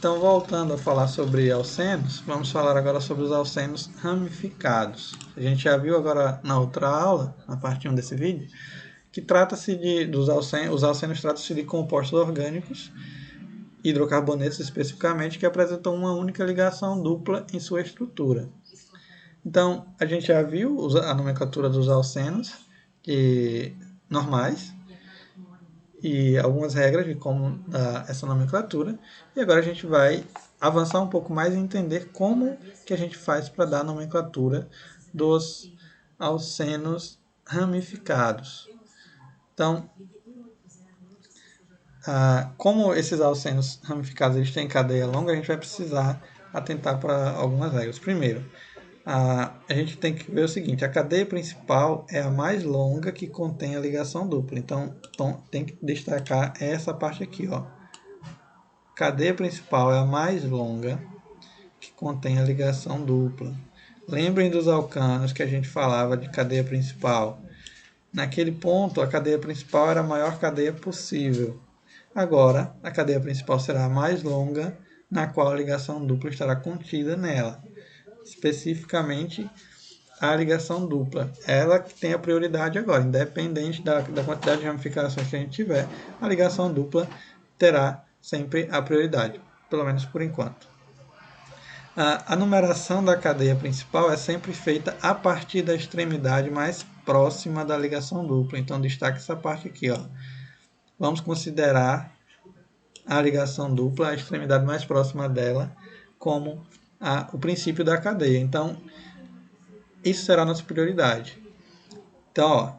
Então, voltando a falar sobre alcenos, vamos falar agora sobre os alcenos ramificados. A gente já viu agora na outra aula, na parte 1 desse vídeo, que trata-se os alcenos tratam-se de compostos orgânicos, hidrocarbonetos especificamente, que apresentam uma única ligação dupla em sua estrutura. Então, a gente já viu a nomenclatura dos alcenos normais, e algumas regras de como dar essa nomenclatura. E agora a gente vai avançar um pouco mais e entender como que a gente faz para dar a nomenclatura dos alcenos ramificados. Então, como esses alcenos ramificados eles têm cadeia longa, a gente vai precisar atentar para algumas regras. Primeiro, a gente tem que ver o seguinte: a cadeia principal é a mais longa que contém a ligação dupla. Então tem que destacar essa parte aqui, ó. Cadeia principal é a mais longa que contém a ligação dupla. Lembrem dos alcanos que a gente falava de cadeia principal. Naquele ponto, a cadeia principal era a maior cadeia possível. Agora, a cadeia principal será a mais longa, na qual a ligação dupla estará contida nela. Especificamente, a ligação dupla. Ela que tem a prioridade agora, independente da quantidade de ramificações que a gente tiver, a ligação dupla terá sempre a prioridade, pelo menos por enquanto. A numeração da cadeia principal é sempre feita a partir da extremidade mais próxima da ligação dupla. Então, destaque essa parte aqui, ó. Vamos considerar a ligação dupla, a extremidade mais próxima dela, como o princípio da cadeia. Então, isso será a nossa prioridade. Então, ó,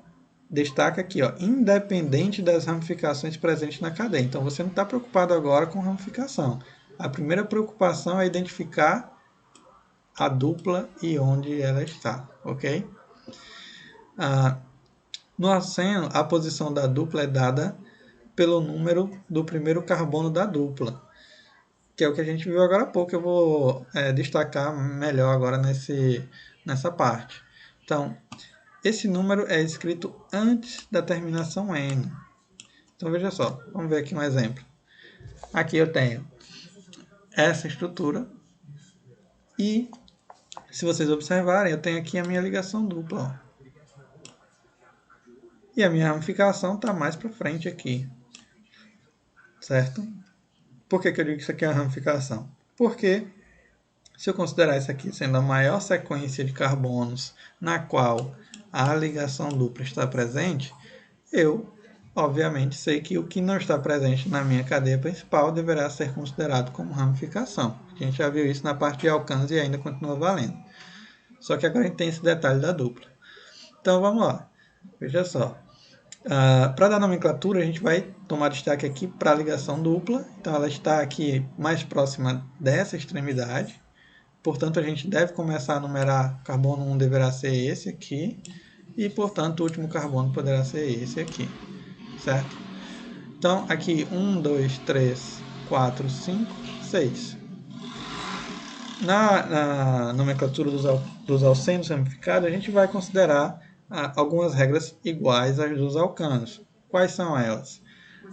destaca aqui, ó, independente das ramificações presentes na cadeia. Então, você não está preocupado agora com ramificação. A primeira preocupação é identificar a dupla e onde ela está, ok? No alceno, a posição da dupla é dada pelo número do primeiro carbono da dupla, que é o que a gente viu agora há pouco. Eu vou destacar melhor agora nessa parte. Então, esse número é escrito antes da terminação N. Então, veja só, vamos ver aqui um exemplo. Aqui eu tenho essa estrutura e, se vocês observarem, eu tenho aqui a minha ligação dupla, ó. E a minha ramificação está mais para frente aqui, certo? Por que eu digo que isso aqui é uma ramificação? Porque, se eu considerar isso aqui sendo a maior sequência de carbonos na qual a ligação dupla está presente, eu, obviamente, sei que o que não está presente na minha cadeia principal deverá ser considerado como ramificação. A gente já viu isso na parte de alcance e ainda continua valendo. Só que agora a gente tem esse detalhe da dupla. Então, vamos lá. Veja só. Para dar nomenclatura, a gente vai tomar destaque aqui para a ligação dupla. Então, ela está aqui mais próxima dessa extremidade. Portanto, a gente deve começar a numerar. Carbono 1 deverá ser esse aqui. E, portanto, o último carbono poderá ser esse aqui. Certo? Então, aqui 1, 2, 3, 4, 5, 6. Na nomenclatura dos alcenos ramificados, a gente vai considerar algumas regras iguais às dos alcanos. Quais são elas?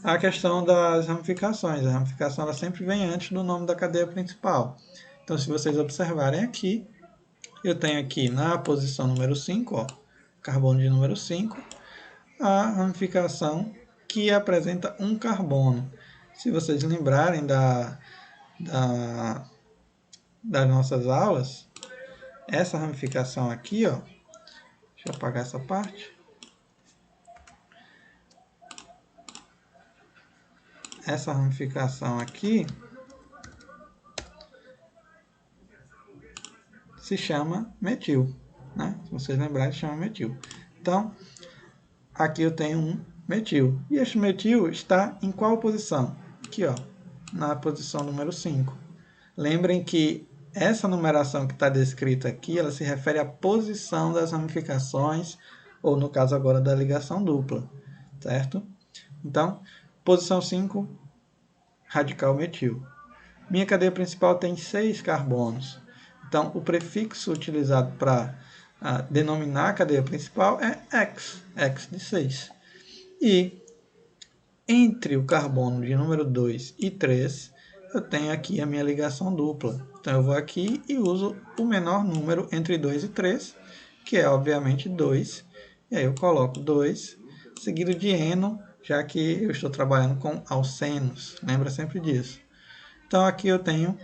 A questão das ramificações. A ramificação ela sempre vem antes do nome da cadeia principal. Então, se vocês observarem aqui, eu tenho aqui na posição número 5, ó, carbono de número 5, a ramificação que apresenta um carbono. Se vocês lembrarem das nossas aulas, essa ramificação aqui, ó, deixa eu apagar essa parte. Essa ramificação aqui se chama metil, né? Se vocês lembrarem, se chama metil. Então, aqui eu tenho um metil. E este metil está em qual posição? Aqui, ó, na posição número 5. Lembrem que essa numeração que está descrita aqui, ela se refere à posição das ramificações, ou no caso agora da ligação dupla, certo? Então, posição 5, radical metil. Minha cadeia principal tem 6 carbonos. Então, o prefixo utilizado para denominar a cadeia principal é X, X de 6. E entre o carbono de número 2 e 3, eu tenho aqui a minha ligação dupla. Então, eu vou aqui e uso o menor número entre 2 e 3, que é, obviamente, 2. E aí eu coloco 2, seguido de eno, já que eu estou trabalhando com alcenos. Lembra sempre disso. Então, aqui eu tenho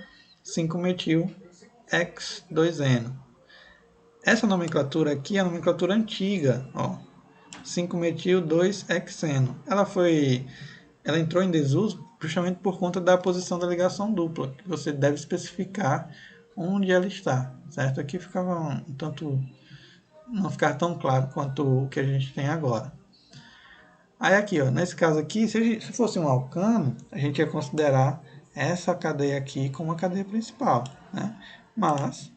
5-metil-X2-eno. Essa nomenclatura aqui é a nomenclatura antiga, ó, 5-metil-2-hexeno. Ela entrou em desuso justamente por conta da posição da ligação dupla, que você deve especificar onde ela está, certo? Aqui ficava um tanto, não ficar tão claro quanto o que a gente tem agora. Aí aqui, ó, nesse caso aqui, se fosse um alcano, a gente ia considerar essa cadeia aqui como a cadeia principal, né? Mas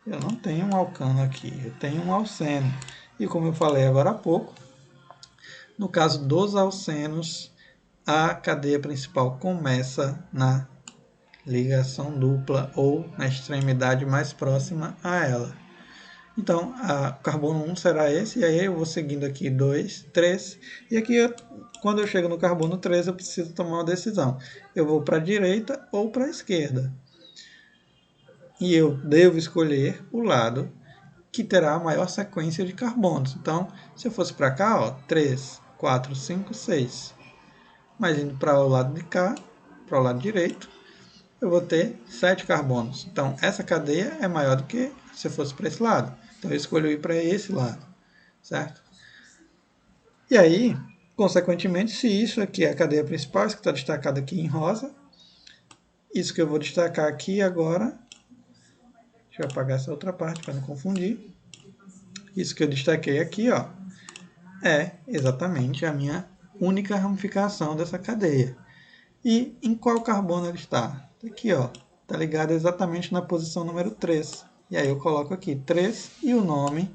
eu não tenho um alcano aqui, eu tenho um alceno. E como eu falei agora há pouco, no caso dos alcenos, a cadeia principal começa na ligação dupla ou na extremidade mais próxima a ela. Então, o carbono 1 será esse, e aí eu vou seguindo aqui 2, 3, e aqui quando eu chego no carbono 3 eu preciso tomar uma decisão. Eu vou para a direita ou para a esquerda. E eu devo escolher o lado que terá a maior sequência de carbonos. Então, se eu fosse para cá, ó, 3, 4, 5, 6. Mas indo para o lado de cá, para o lado direito, eu vou ter 7 carbonos. Então, essa cadeia é maior do que se eu fosse para esse lado. Então, eu escolho ir para esse lado, certo? E aí, consequentemente, se isso aqui é a cadeia principal, isso que está destacado aqui em rosa, isso que eu vou destacar aqui agora, deixa eu apagar essa outra parte para não confundir, isso que eu destaquei aqui, ó, é exatamente a minha única ramificação dessa cadeia. E em qual carbono ele está? Aqui, ó, está ligado exatamente na posição número 3. E aí eu coloco aqui 3 e o nome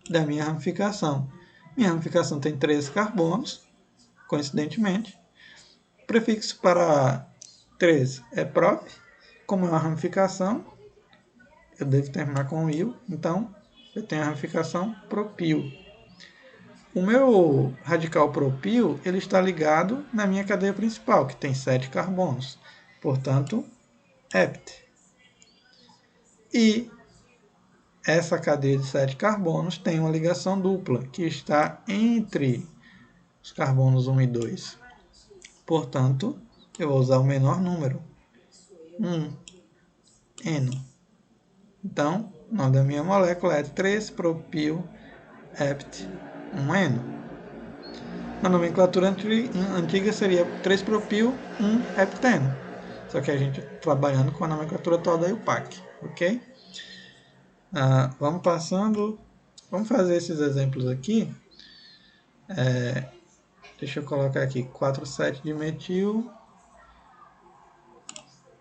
da minha ramificação. Minha ramificação tem 13 carbonos, coincidentemente. O prefixo para 13 é prop. Como é uma ramificação, eu devo terminar com il, então eu tenho a ramificação propil. O meu radical propil ele está ligado na minha cadeia principal, que tem 7 carbonos. Portanto, hept. E essa cadeia de 7 carbonos tem uma ligação dupla, que está entre os carbonos 1 e 2. Portanto, eu vou usar o menor número, 1, eno. Então, o nome da minha molécula é 3-propil-hept-1-eno. Na nomenclatura antiga seria 3-propil-1-hepteno. Só que a gente trabalhando com a nomenclatura atual da IUPAC, ok? Vamos passando, vamos fazer esses exemplos aqui. Deixa eu colocar aqui 4,7 de metil,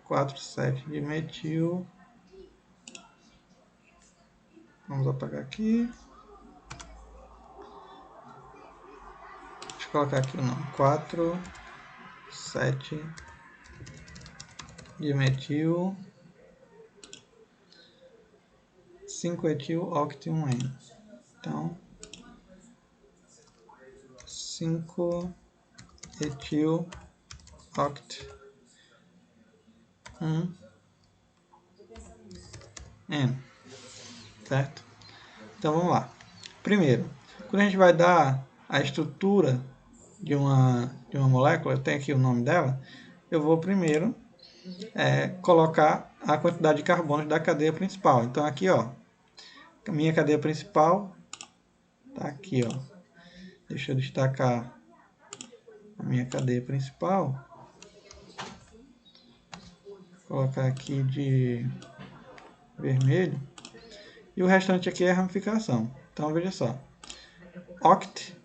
4,7 de metil. Vamos apagar aqui. Deixa eu colocar aqui o nome. 4,7 de metil, 5-etil-oct-1-eno. Então, 5-etil-oct-1-eno. Certo? Então, vamos lá. Primeiro, quando a gente vai dar a estrutura de uma molécula, eu tenho aqui o nome dela, eu vou primeiro colocar a quantidade de carbonos da cadeia principal. Então, aqui, ó, a minha cadeia principal está aqui, ó. Deixa eu destacar a minha cadeia principal. Vou colocar aqui de vermelho. E o restante aqui é a ramificação. Então, veja só. Oct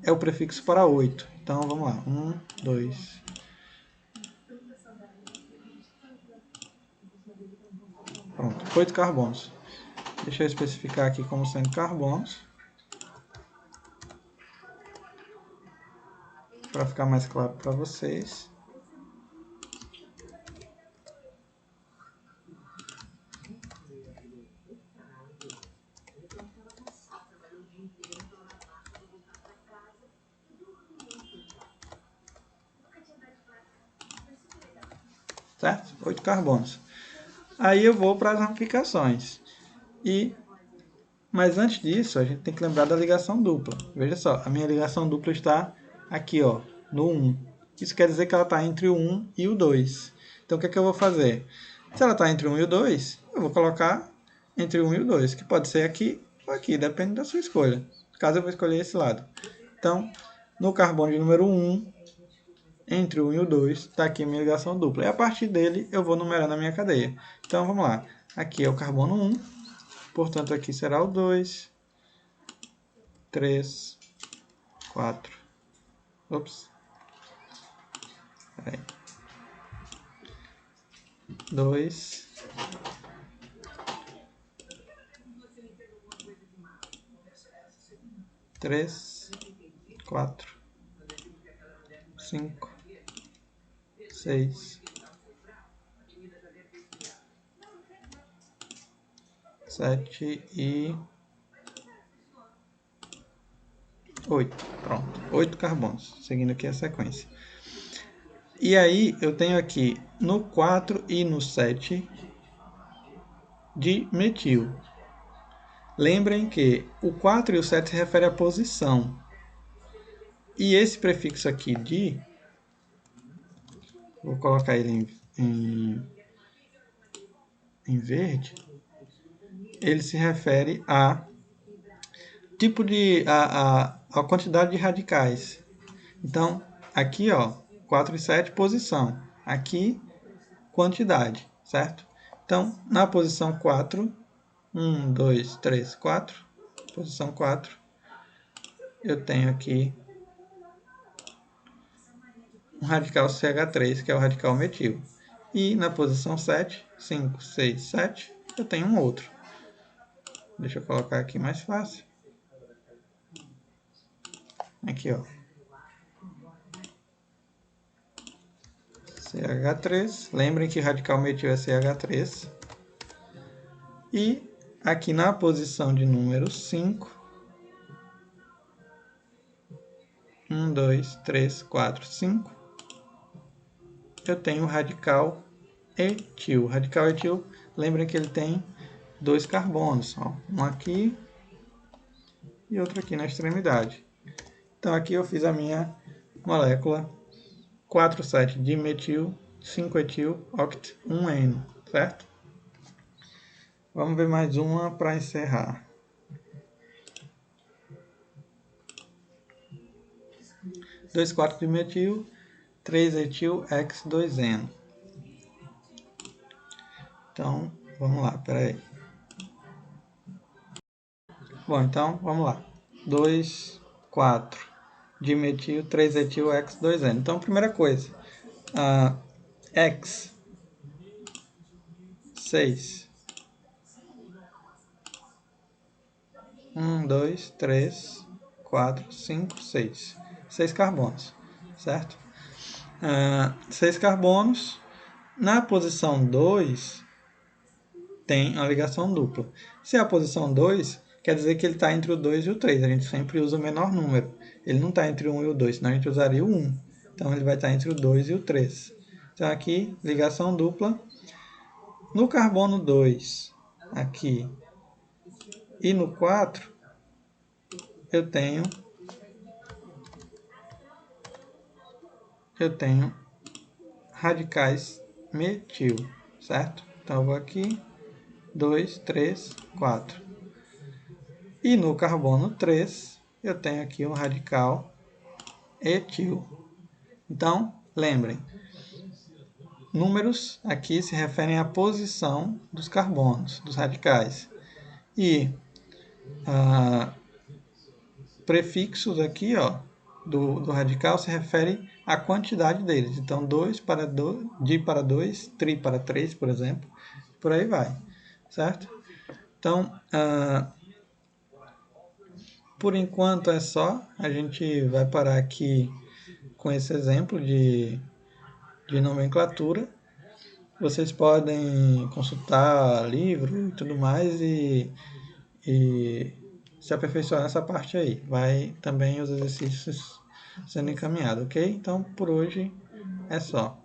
é o prefixo para 8. Então, vamos lá. 1, 2. Pronto, 8 carbonos. Deixa eu especificar aqui como sendo carbonos. Para ficar mais claro para vocês. certo? 8 carbonos. Aí eu vou para as ramificações. Mas antes disso, a gente tem que lembrar da ligação dupla. Veja só, a minha ligação dupla está aqui, ó, no 1. Isso quer dizer que ela está entre o 1 e o 2. Então, o que é que eu vou fazer? Se ela está entre o 1 e o 2, eu vou colocar entre o 1 e o 2, que pode ser aqui ou aqui, depende da sua escolha. No caso, eu vou escolher esse lado. Então, no carbono de número 1, entre o 1 e o 2, está aqui a minha ligação dupla. E a partir dele, eu vou numerando a minha cadeia. Então, vamos lá. Aqui é o carbono 1, portanto, aqui será o 2, 3, 4. Ops. Peraí. 2, 3, 4, 5, 6, 7 e 8. Pronto, 8 carbonos, seguindo aqui a sequência. E aí eu tenho aqui no 4 e no 7 de metil. Lembrem que o 4 e o 7 se refere à posição. E esse prefixo aqui de, vou colocar ele em verde, ele se refere a tipo de a quantidade de radicais. Então, aqui, ó, 4 e 7, posição. Aqui, quantidade, certo? Então, na posição 4, 1, 2, 3, 4, posição 4, eu tenho aqui um radical CH3, que é o radical metil. E na posição 7, 5, 6, 7, eu tenho um outro. Deixa eu colocar aqui mais fácil. Aqui, ó. CH3. Lembrem que radical metil é CH3. E aqui na posição de número 5, 1, 2, 3, 4, 5, eu tenho o radical etil. O radical etil, lembrem que ele tem 2 carbonos, ó, um aqui e outro aqui na extremidade. Então aqui eu fiz a minha molécula 4,7 dimetil, 5-etil, oct 1N, certo? Vamos ver mais uma para encerrar. 2,4 dimetil, 3-etil, X2N. Então, vamos lá, peraí. Bom, então, vamos lá. 2, 4, dimetil, 3-etil, X2N. Então, primeira coisa, X, 6. 1, 2, 3, 4, 5, 6. 6 carbonos, certo? 6 carbonos. Na posição 2, tem uma ligação dupla. Se é a posição 2, quer dizer que ele está entre o 2 e o 3. A gente sempre usa o menor número. Ele não está entre o 1 e o 2, senão a gente usaria o 1. Então, ele vai estar entre o 2 e o 3. Então, aqui, ligação dupla. No carbono 2, aqui, e no 4, eu tenho radicais metil, certo? Então, eu vou aqui, 2, 3, 4. E no carbono 3, eu tenho aqui um radical etil. Então, lembrem, números aqui se referem à posição dos carbonos, dos radicais. E prefixos aqui, ó, do radical se refere à quantidade deles. Então, 2 para 2, di para 2, tri para 3, por exemplo. Por aí vai, certo? Então, por enquanto é só. A gente vai parar aqui com esse exemplo de nomenclatura. Vocês podem consultar livro e tudo mais e se aperfeiçoar nessa parte aí. Vai também os exercícios sendo encaminhados, ok? Então, por hoje é só.